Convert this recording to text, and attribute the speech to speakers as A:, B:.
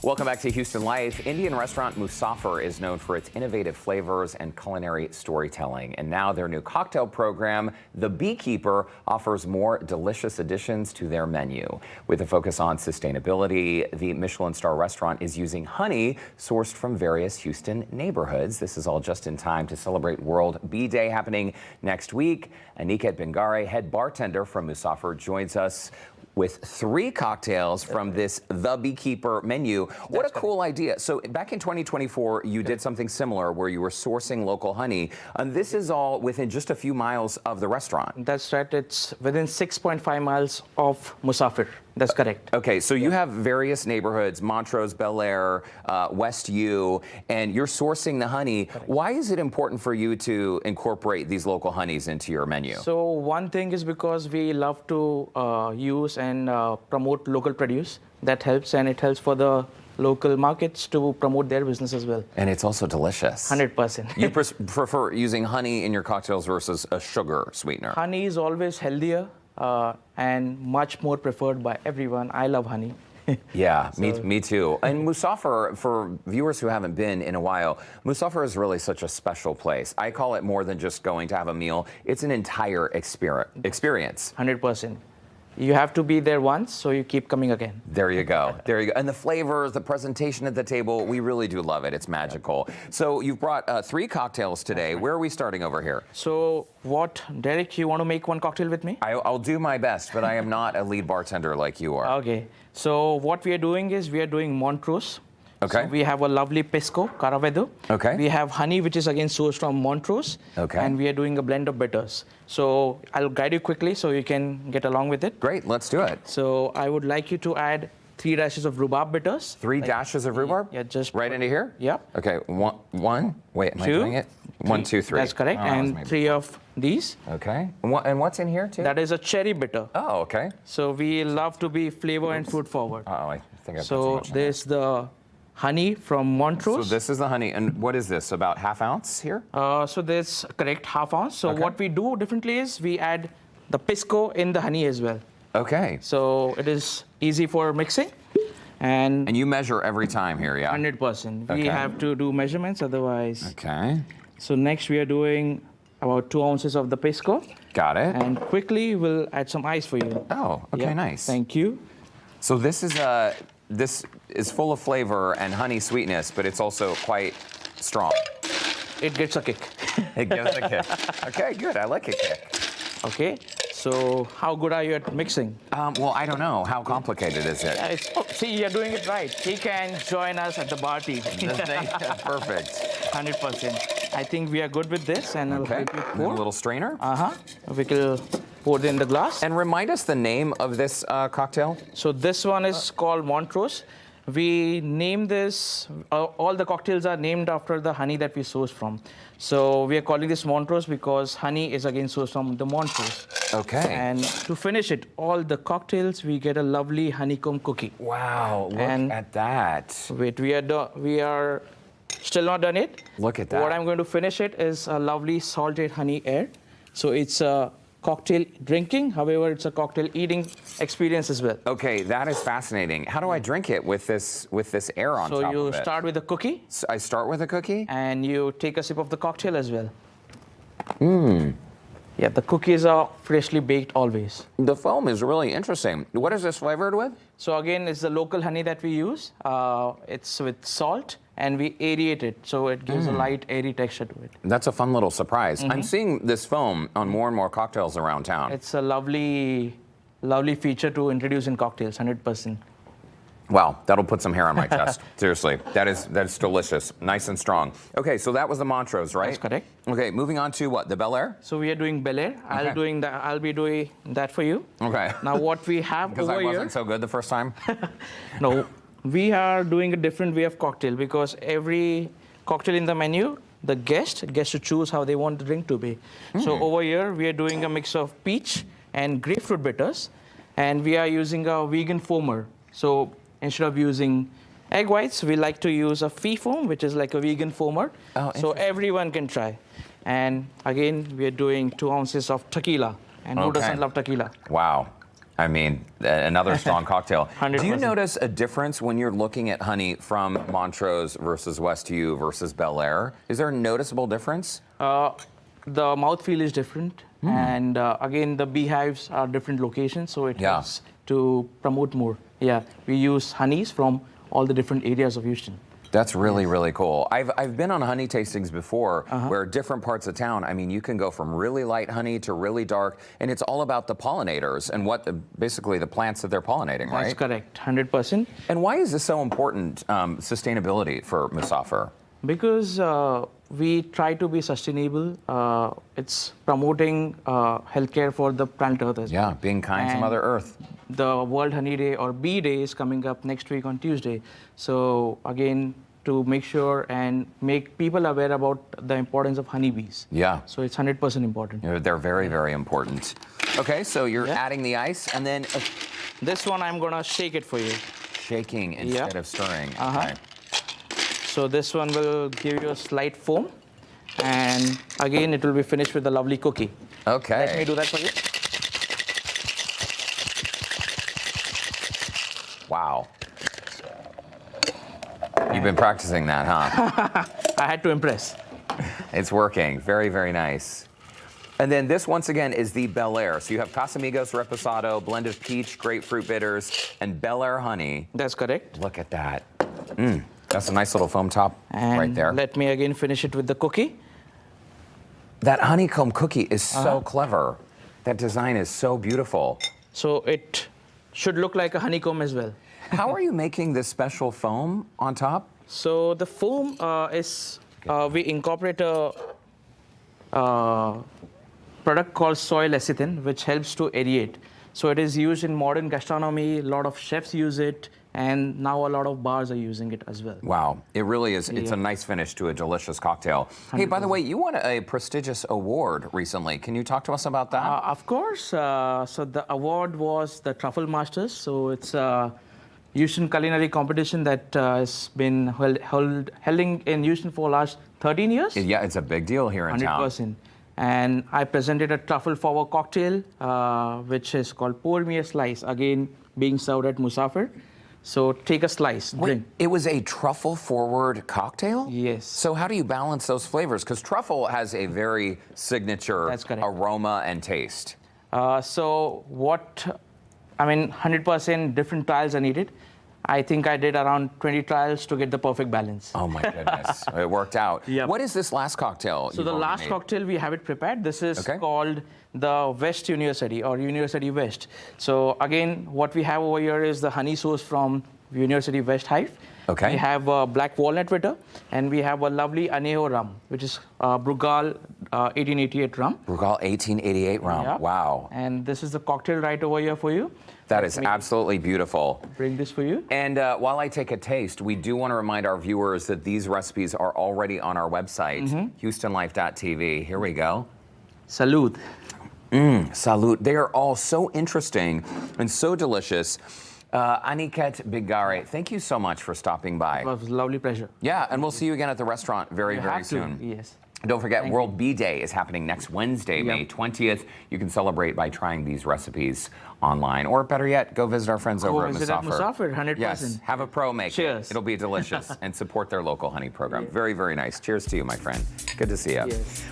A: Welcome back to Houston Life. Indian restaurant Musaafer is known for its innovative flavors and culinary storytelling. And now their new cocktail program, the Beekeeper, offers more delicious additions to their menu. With a focus on sustainability, the Michelin-starred restaurant is using honey sourced from various Houston neighborhoods. This is all just in time to celebrate World Bee Day happening next week. Aniket Bhingare, head bartender from Musaafer, joins us with 3 cocktails from this The Beekeeper menu. What a cool idea. So back in 2024, you did something similar where you were sourcing local honey. And this is all within just a few miles of the restaurant.
B: That's right. It's within 6.5 miles of Musaafer. That's correct.
A: Okay, so you have various neighborhoods, Montrose, Bel Air, West U, and you're sourcing the honey.
B: Correct.
A: Why is it important for you to incorporate these local honeys into your menu?
B: So one thing is because we love to use and promote local produce. That helps, and it helps for the local markets to promote their business as well.
A: And it's also delicious.
B: 100%.
A: You prefer using honey in your cocktails versus a sugar sweetener?
B: Honey is always healthier and much more preferred by everyone. I love honey.
A: Yeah, me too. And Musaafer, for viewers who haven't been in a while, Musaafer is really such a special place. I call it more than just going to have a meal. It's an entire experience.
B: 100%. You have to be there once, so you keep coming again.
A: There you go. There you go. And the flavors, the presentation at the table, we really do love it. It's magical. So you've brought 3 cocktails today. Where are we starting over here?
B: So Derek, you want to make one cocktail with me?
A: I'll do my best, but I am not a lead bartender like you are.
B: Okay. So what we are doing is we are doing Montrose.
A: Okay.
B: So we have a lovely pisco, Caravedo.
A: Okay.
B: We have honey, which is again sourced from Montrose.
A: Okay.
B: And we are doing a blend of bitters. So I'll guide you quickly so you can get along with it.
A: Great, let's do it.
B: So I would like you to add 3 dashes of rhubarb bitters.
A: 3 dashes of rhubarb?
B: Yeah, just
A: right into here?
B: Yep.
A: Okay, one. Wait, am I
B: 2,
A: doing it? 1, 2, 3.
B: That's correct.
A: Oh,
B: and 3 of these.
A: Okay. And what's in here too?
B: That is a cherry bitter.
A: Oh, okay.
B: So we love to be flavor and fruit forward.
A: Oh, I think I put too
B: So
A: much in
B: there's the honey from Montrose.
A: So this is the honey. And what is this, about ½ ounce here?
B: So there's correct ½ ounce. So what we do differently is we add the pisco in the honey as well.
A: Okay.
B: So it is easy for mixing. And
A: you measure every time here, yeah?
B: 100%.
A: Okay.
B: We have to do measurements, otherwise.
A: Okay.
B: So next we are doing about 2 ounces of the pisco.
A: Got it.
B: And quickly we'll add some ice for you.
A: Oh, okay,
B: Yeah,
A: nice.
B: Thank you.
A: So this is full of flavor and honey sweetness, but it's also quite strong.
B: It gets a kick.
A: It gives a kick. Okay, good. I like a kick.
B: Okay. So how good are you at mixing?
A: Well, I don't know. How complicated is it?
B: See, you're doing it right. He can join us at the party.
A: Perfect.
B: 100%. I think we are good with this, and I'll help you pour.
A: A little strainer.
B: We will pour it in the glass.
A: And remind us the name of this cocktail.
B: So this one is called Montrose. We name this, all the cocktails are named after the honey that we source from. So we are calling this Montrose because honey is again sourced from the Montrose.
A: Okay.
B: And to finish it, all the cocktails, we get a lovely honeycomb cookie.
A: Wow, look at that.
B: Wait, we are still not done it.
A: Look at that.
B: What I'm going to finish it is a lovely salted honey air. So it's a cocktail drinking, however, it's a cocktail eating experience as well.
A: Okay, that is fascinating. How do I drink it with this air on top of it?
B: So you start with a cookie.
A: So I start with a cookie?
B: And you take a sip of the cocktail as well.
A: Mmm.
B: Yeah, the cookies are freshly baked always.
A: The foam is really interesting. What is this flavored with?
B: So again, it's the local honey that we use. It's with salt, and we aerate it, so it gives a light, airy texture to it.
A: That's a fun little surprise. I'm seeing this foam on more and more cocktails around town.
B: It's a lovely feature to introduce in cocktails, 100%.
A: Wow, that'll put some hair on my chest. Seriously, that's delicious, nice and strong. Okay, so that was the Montrose, right?
B: That's correct.
A: Okay, moving on to what, the Bel Air?
B: So we are doing Bel Air. I'll be doing that for you.
A: Okay.
B: Now what we have
A: because
B: over
A: I
B: here.
A: wasn't so good the first time?
B: No, we are doing a different way of cocktail because every cocktail in the menu, the guest gets to choose how they want the drink to be. So over here, we are doing a mix of peach and grapefruit bitters, and we are using a vegan foamer. So instead of using egg whites, we like to use a fee foam, which is like a vegan foamer.
A: Oh,
B: so everyone can try. And again, we are doing 2 ounces of tequila. And who doesn't love tequila?
A: Wow. I mean, another strong cocktail.
B: 100%.
A: Do you notice a difference when you're looking at honey from Montrose versus Westview versus Bel Air? Is there a noticeable difference?
B: The mouthfeel is different, and again, the beehives are different locations, so it helps to promote more. Yeah, we use honeys from all the different areas of Houston.
A: That's really, really cool. I've been on honey tastings before where different parts of town, I mean, you can go from really light honey to really dark, and it's all about the pollinators and basically the plants that they're pollinating, right?
B: That's correct, 100%.
A: And why is this so important, sustainability for Musaafer?
B: Because we try to be sustainable. It's promoting healthcare for the planet Earth as well.
A: Yeah, being kind to Mother Earth.
B: The World Honey Day or Bee Day is coming up next week on Tuesday. So again, to make sure and make people aware about the importance of honeybees.
A: Yeah.
B: So it's 100% important.
A: They're very, very important. Okay, so you're adding the ice and then
B: This one, I'm gonna shake it for you.
A: shaking instead of stirring. Okay.
B: So this one will give you a slight foam. And again, it will be finished with a lovely cookie.
A: Okay.
B: Let me do that for you.
A: Wow. You've been practicing that, huh?
B: I had to impress.
A: It's working. Very, very nice. And then this, once again, is the Bel Air. So you have Casamigos Reposado, blend of peach, grapefruit bitters, and Bel Air honey.
B: That's correct.
A: Look at that. That's a nice little foam top
B: And
A: right there.
B: let me again finish it with the cookie.
A: That honeycomb cookie is so clever. That design is so beautiful.
B: So it should look like a honeycomb as well.
A: How are you making this special foam on top?
B: So the foam is, we incorporate a product called soy lecithin, which helps to aerate. So it is used in modern gastronomy. A lot of chefs use it, and now a lot of bars are using it as well.
A: Wow, it really is. It's a nice finish to a delicious cocktail. Hey, by the way, you won a prestigious award recently. Can you talk to us about that?
B: Of course. So the award was the Truffle Masters. So it's a Houston culinary competition that has been held in Houston for the last 13 years.
A: Yeah, it's a big deal here in town.
B: 100%. And I presented a truffle forward cocktail, which is called Pour Me a Slice, again being served at Musaafer. So take a slice, drink.
A: It was a truffle-forward cocktail?
B: Yes.
A: So how do you balance those flavors? Because truffle has a very signature aroma and taste.
B: So 100% different trials are needed. I think I did around 20 trials to get the perfect balance.
A: Oh my goodness, it worked out.
B: Yep.
A: What is this last cocktail?
B: So the last cocktail, we have it prepared. This is called the West University or University West. So again, what we have over here is the honey source from University West Hive.
A: Okay.
B: We have black walnut bitter, and we have a lovely anejo rum, which is Brugal 1888 rum.
A: Brugal 1888 rum.
B: Yep.
A: Wow.
B: And this is the cocktail right over here for you.
A: That is absolutely beautiful.
B: Bring this for you.
A: And while I take a taste, we do want to remind our viewers that these recipes are already on our website, HoustonLife.tv. Here we go.
B: Salud.
A: Salud. They are all so interesting and so delicious. Aniket Bhingare, thank you so much for stopping by.
B: It was a lovely pleasure.
A: Yeah, and we'll see you again at the restaurant very soon.
B: Yes.
A: Don't forget, World Bee Day is happening next Wednesday, May 20th. You can celebrate by trying these recipes online. Or better yet, go visit our friends over at Musaafer.
B: Musaafer, 100%.
A: Yes, have a pro make
B: Cheers.
A: it. It'll be delicious. And support their local honey program. Very, very nice. Cheers to you, my friend. Good to see you.
B: Yes.